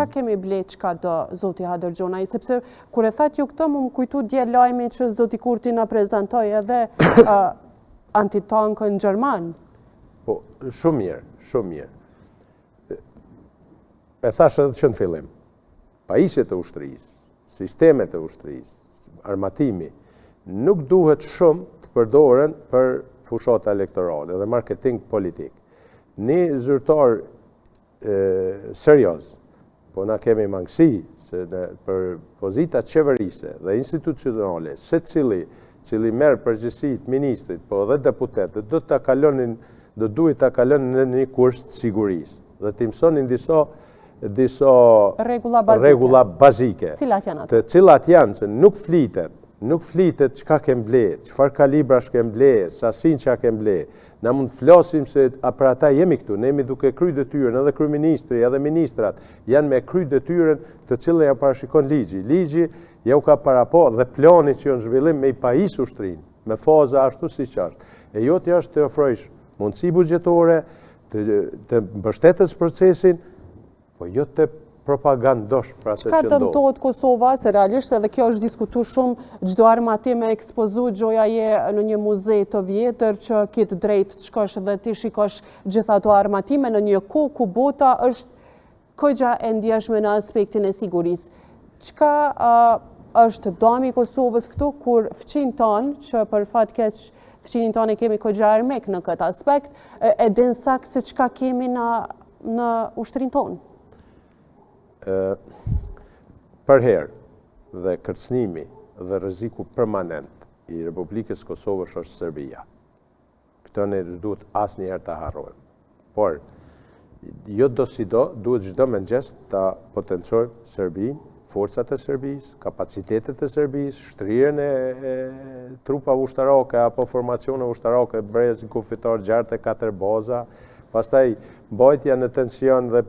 Qa kemi ble qka do zoti Hadërgjonaj? Sepse kur e that ju këtë, më kujtu dje lajmi që zoti Kurti na prezentoj edhe antitankën Gjerman. Po, shumë mirë, shumë mirë. E thash edhe që në fillim, pajisjet e ushtrisë, sistemet e ushtrisë, armatimi, nuk duhet shumë të përdoren për fushata elektorale dhe marketing politik. Një zyrtar serios, po na kemi mangësi se për pozitat qeverise dhe institucionale, se cili merë përgjësit ministrit, po dhe deputetet, do duhet të kalonin në një kurs të sigurisë dhe të imsonin disa regula bazike. Cilat janë atë? Të cilat janë, se nuk flitet qka kem ble, qfar kalibra shkem ble, sasin qa kem ble. Na mund flasim se për ata jemi këtu, ne jemi duke kry detyrën, edhe kryeministri, edhe ministrat, janë me kry detyrën të cilën ja parashikon ligji. Ligji ja u ka parapo dhe plani që janë zhvillim me i pajis ushtrinë, me faza ashtu si qartë. E jo të jashtë të ofrojsh mundësi bugjetore, të mbështetës procesin, po jo të propagandosh për atë që ndodhë. Qka dëmtohet Kosova, se realisht edhe kjo është diskutu shumë, gjdo armatim e ekspozu gjoja je në një muze të vjetër që kitë drejt të shkosh dhe të shikosh gjitha ato armatime në një ku bota është këgja e ndjeshme në aspektin e sigurisë. Qka është dami Kosovës këtu, kur fqin tonë, që për fat keq fqinin tonë e kemi këgja armek në këtë aspekt, e din sak se qka kemi në ushtrin tonë? Për herë dhe kërcënimi dhe rreziku permanent i Republikës Kosovës është Serbia. Këtë ne duhet asnjëherë ta harrojmë. Por jo do si do, duhet çdo mëngjes ta potencojmë Serbinë, forcat e Serbisë, kapacitetet e Serbisë, shtrirjen e trupave ushtarake apo formacione ushtarake, brez kufitar gjartë 4 baza, pastaj mbajtja në tension dhe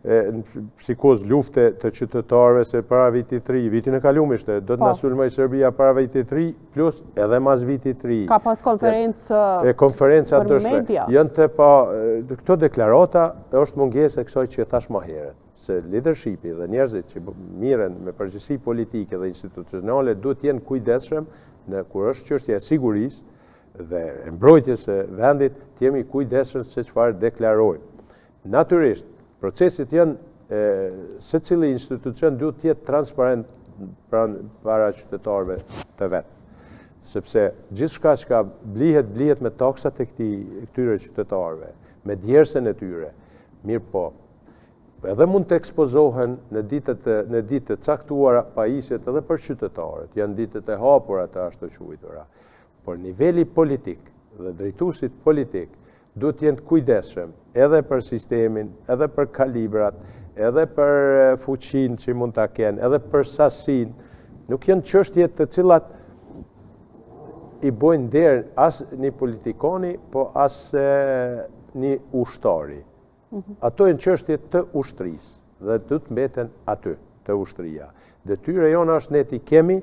në psikoz lufte të qytetarëve se para vitit 3, vitin e kaluar ishte, do të na sulmoj Serbia para vitit 3 plus edhe mas vitit 3. Ka pas konferencë për media. Janë të pa këto deklarata është mungesë e kësaj që thash më herët, se leadershipi dhe njerëzit që miren me përgjegjësi politike dhe institucionale duhet të jenë kujdesshëm në kur është çështja e sigurisë dhe e mbrojtjes së vendit, të jemi kujdesshëm se çfarë deklarojmë. Natyrisht procesit janë, se cili institucion duhet të jetë transparent para qytetarëve të vetë. Sepse gjithçka që blihet me taksat e këtyre qytetarëve, me djersën e tyre, mirë po, edhe mund të ekspozohen në ditë të caktuara pajisjet edhe për qytetarët, janë ditët e hapura të ashtu quajtura. Por niveli politik dhe drejtuesit politik duhet të jenë kujdesshëm edhe për sistemin, edhe për kalibrat, edhe për fuqinë që mund ta kenë, edhe për sasinë. Nuk janë çështje të cilat i bojnë derë as një politikoni, po as një ushtari. Ato janë çështje të ushtrisë dhe do të mbeten aty të ushtria. Detyra jona është ne t'i kemi,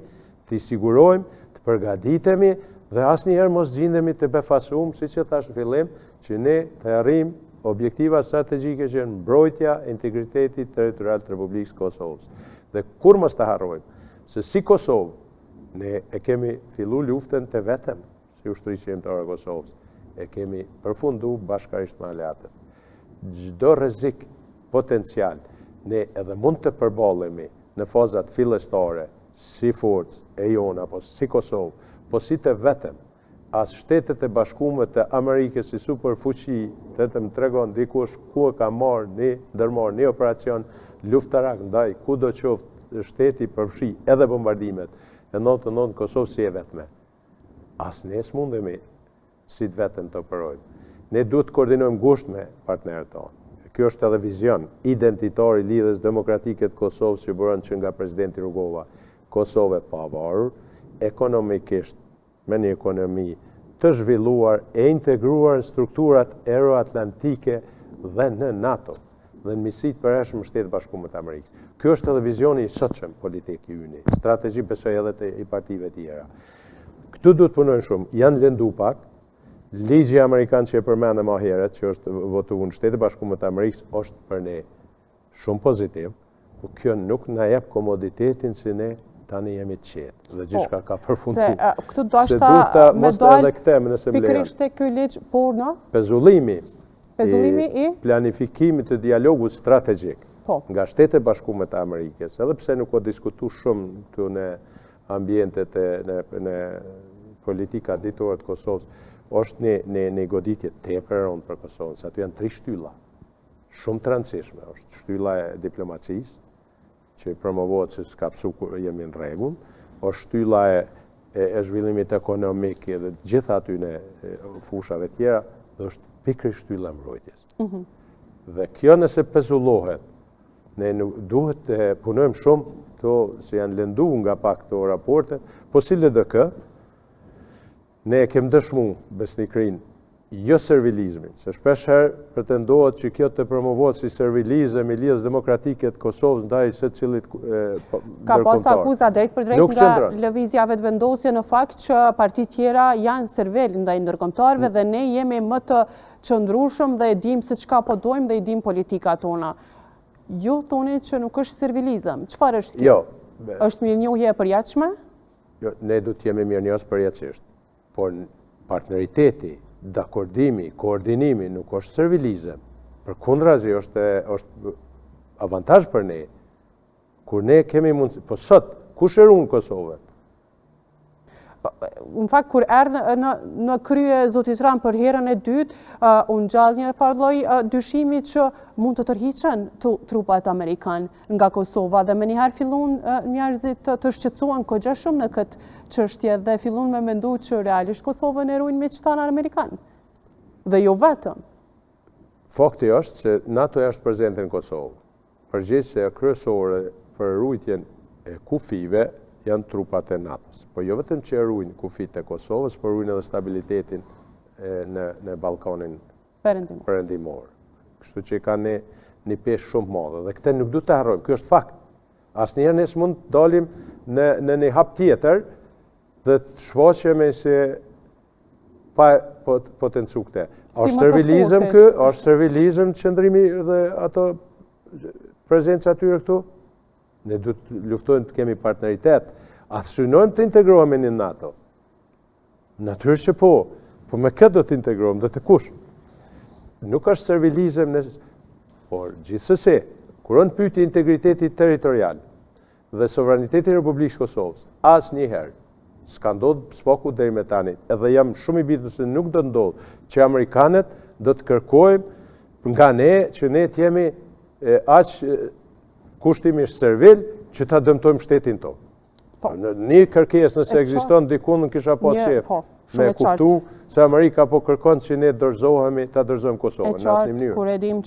t'i sigurojmë, të përgatitemi dhe asnjëherë mos gjindemi të befasuar, siç e thash në fillim, që ne të arrijmë objektiva strategjike që janë mbrojtja e integritetit territorial të Republikës Kosovës. Dhe kur mos të harrojmë se si Kosovë ne e kemi fillu luftën të vetëm si ushtri qendrore e Kosovës, e kemi përfunduar bashkërisht me aleatët. Çdo rrezik potencial ne edhe mund të përballemi në fazat fillestare si forcë e jona apo si Kosovë, po si të vetëm. As Shtetet e Bashkuara të Amerikës si superfuqi, vetëm tregon dikush ku e ka ndërmarrë një operacion luftarak ndaj kudo qoftë shteti përfshi edhe bombardimet e 99 Kosovë si e vetme. As ne s'mundemi si të vetëm të operojmë. Ne duhet të koordinojmë ngushtë me partnerët tonë. Kjo është edhe vizion identitar i lidhjes demokratike të Kosovës që bëron që nga presidenti Rugova, Kosovë e pavarur, ekonomikisht me një ekonomi të zhvilluar e integruar në strukturat euroatlantike dhe në NATO dhe në misit përhershme në Shtetet Bashkuara të Amerikës. Kjo është edhe vizioni i sotshëm politik i yni, strategji besoj edhe të i partive tjera. Këtu duhet punojnë shumë, janë lëndu pak, ligji amerikan që e përmendëm më herët, që është votuar në Shtetet Bashkuara të Amerikës, është për ne shumë pozitiv, po kjo nuk na jep komoditetin që ne tani jemi të qetë dhe gjithka ka përfundu. Këtu do ashta me dalë pikërisht e kjo ligj, por në? Pezullimi i planifikimit të dialogut strategjik nga Shtetet Bashkuara të Amerikës, edhe pse nuk o diskutu shumë këtu në ambientet në politika ditore të Kosovës, është një goditje tepër e rëndë për Kosovën, se aty janë 3 shtylla, shumë të rëndësishme. Është shtylla e diplomacisë, që promovohet që s'ka pësu kur jemi në rregull, është shtylla e zhvillimit ekonomik dhe gjitha aty në fushave tjera, dhe është pikërisht shtylla e mbrojtjes. Dhe kjo nëse pezullohet, ne duhet të punojmë shumë, to se janë lëndu nga pak këto raportet, po si LDK, ne kemë dëshmu besnikrin, jo servilizmin, se shpesher pretendohet që kjo të promovohet si servilizëm i lidhjes demokratike të Kosovës ndaj se cilit ndërkombëtar. Ka pas akuza drejt për drejt nga lëvizjave të vendosje në fakt që partit tjera janë servel ndaj ndërkombëtarëve dhe ne jemi më të qëndrueshëm dhe e dim se çka po dojmë dhe i dim politikat tona. Ju thoni që nuk është servilizëm. Çfarë është kjo? Jo. Është mirënjohje e përjetshme? Jo, ne du të jemi mirënjohës përjetësisht, por partneriteti, dakordimi, koordinimi nuk është servilizëm. Përkundrazi është avantazh për ne. Kur ne kemi mundësi, po sot, kush e ruan Kosovën? Në fakt, kur erdhë në krye zotit Ram për herën e dytë, unë gjallë një farloj dyshimi që mund të tërhiqen trupat Amerikan nga Kosova dhe me njëherë fillun njerëzit të shqetësuan kogja shumë në këtë çështje dhe fillun me mendu që realisht Kosovën e ruajnë me qëtanë Amerikan. Dhe jo vetëm. Fakti është se NATO është prezente në Kosovë. Përgjegjësia kryesore për ruajtjen e kufive janë trupat e NATO-s. Po jo vetëm që ruajnë kufit e Kosovës, por ruajnë edhe stabilitetin në Ballkanin perëndimor. Kështu që kanë një peshë shumë madhe dhe këtë nuk duhet të harrojmë. Ky është fakt. Asnjëherë ne s'mund të dalim në një hap tjetër dhe të shfaqemi se pa potencu këtë. Është servilizëm ky, është servilizëm qëndrimi dhe ato prezenca atyre këtu. Ne du të luftojmë të kemi partneritet, a të synojmë të integrohemi në NATO. Natyrisht që po me këtë do të integrohemi dhe të kush. Nuk është servilizëm, por gjithsesi, kur on pyeti integriteti territorial dhe sovraniteti i Republikës Kosovës, asnjëherë s'ka ndodhur s'paku deri me tani, edhe jam shumë i bindur se nuk do të ndodhë që amerikanët do të kërkojmë nga ne që ne të jemi aq kushtimisht servil që ta dëmtojmë shtetin tonë. Në një kërkesë nëse ekziston dikun në kisha pas qef me kuptu se Amerika po kërkon që ne ta dorëzojmë Kosovën në asnjë mënyrë. Kur e dim